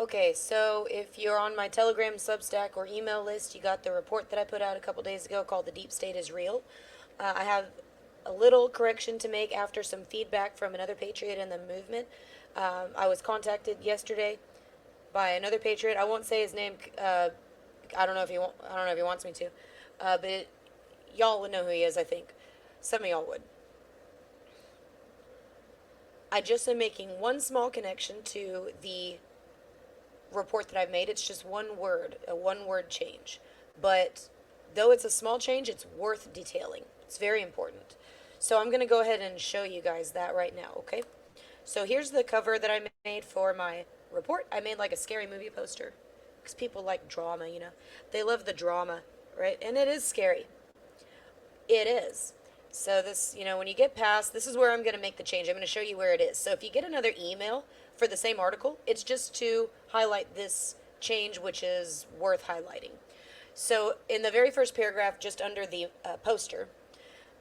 Okay, so if you're on my Telegram, Substack, or email list, you got the report that I put out a couple days ago called The Deep State is Real. I have a little correction to make after some feedback from another patriot in the movement. I was contacted yesterday by another patriot. I won't say his name. I don't know if he I don't know if he wants me to, but y'all would know who he is. I think some of y'all would. I just am making one small connection to the report that I've made. It's just one word, a one word change. But though it's a small change, it's worth detailing. It's very important. So I'm going to go ahead and show you guys that right now, okay? So here's the cover that I made for my report. I made like a scary movie poster because people like drama, you know. They love the drama, right? And it is scary. It is. So this, when you get past, this is where I'm going to make the change. I'm going to show you where it is. So if you get another email for the same article, it's just to highlight this change, which is worth highlighting. So in the very first paragraph, just under the poster,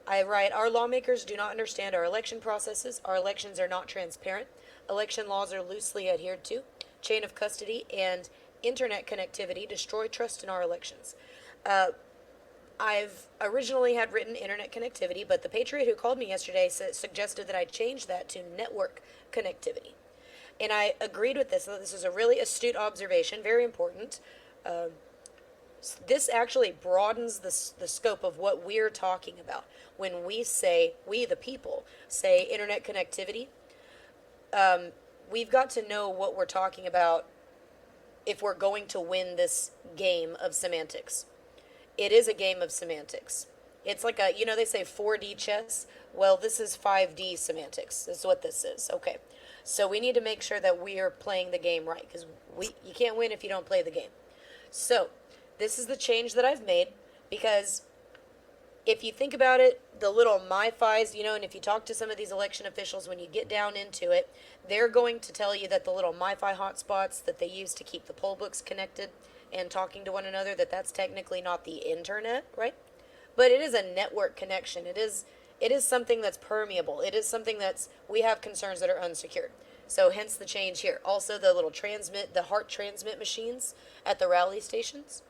I write, our lawmakers do not understand our election processes. Our elections are not transparent. Election laws are loosely adhered to. Chain of custody and internet connectivity destroy trust in our elections. I've originally had written internet connectivity, but the patriot who called me yesterday suggested that I change that to network connectivity. And I agreed with this. This is a really astute observation, very important. This actually broadens the scope of what we're talking about. When we say, we the people, say internet connectivity, we've got to know what we're talking about if we're going to win this game of semantics. It is a game of semantics. It's like they say 4D chess. Well, this is 5D semantics. This is what this is. Okay. So we need to make sure that we are playing the game right because you can't win if you don't play the game. So this is the change that I've made because if you think about it, the little MiFis, and if you talk to some of these election officials, when you get down into it, they're going to tell you that the little MiFi hotspots that they use to keep the poll books connected and talking to one another, that's technically not the internet, right? But it is a network connection. It is something that's permeable. It is something we have concerns that are unsecured. So hence the change here. Also the little the heart transmit machines at the rally stations.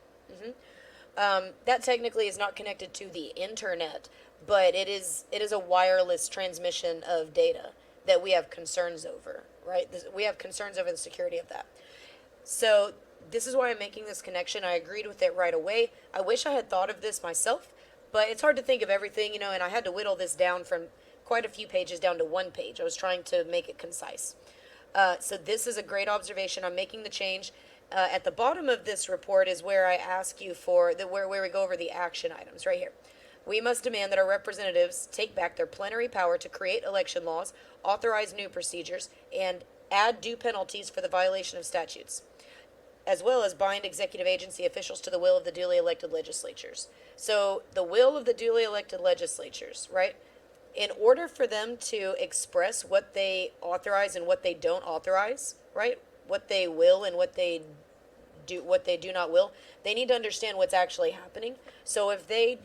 That technically is not connected to the internet, but it is a wireless transmission of data that we have concerns over, right? We have concerns over the security of that. So this is why I'm making this connection. I agreed with it right away. I wish I had thought of this myself, but it's hard to think of everything, and I had to whittle this down from quite a few pages down to one page. I was trying to make it concise. So this is a great observation. I'm making the change. At the bottom of this report is where I ask you for where we go over the action items right here. We must demand that our representatives take back their plenary power to create election laws, authorize new procedures, and add due penalties for the violation of statutes, as well as bind executive agency officials to the will of the duly elected legislatures. So the will of the duly elected legislatures, right? In order for them to express what they authorize and what they don't authorize, right? What they will and what they do not will, they need to understand what's actually happening. So if they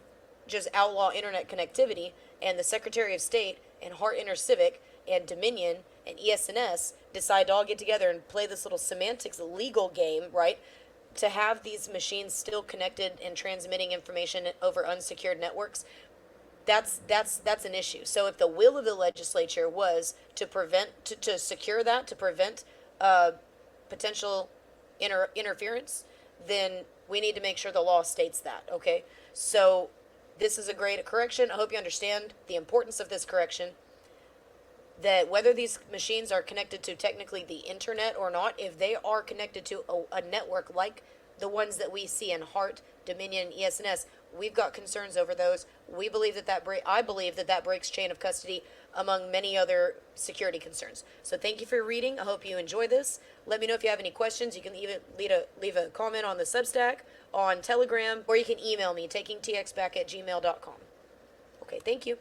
just outlaw internet connectivity and the Secretary of State and Hart InterCivic and Dominion and ES&S decide to all get together and play this little semantics legal game, right, to have these machines still connected and transmitting information over unsecured networks, that's an issue. So if the will of the legislature was to to secure that, to prevent potential interference, then we need to make sure the law states that, okay? So this is a great correction. I hope you understand the importance of this correction, that whether these machines are connected to technically the internet or not, if they are connected to a network like the ones that we see in Hart, Dominion, ES&S, we've got concerns over those. We believe I believe that breaks chain of custody among many other security concerns. So thank you for reading. I hope you enjoy this. Let me know if you have any questions. You can even leave a comment on the Substack, on Telegram, or you can email me, takingtxback@gmail.com. Okay, thank you.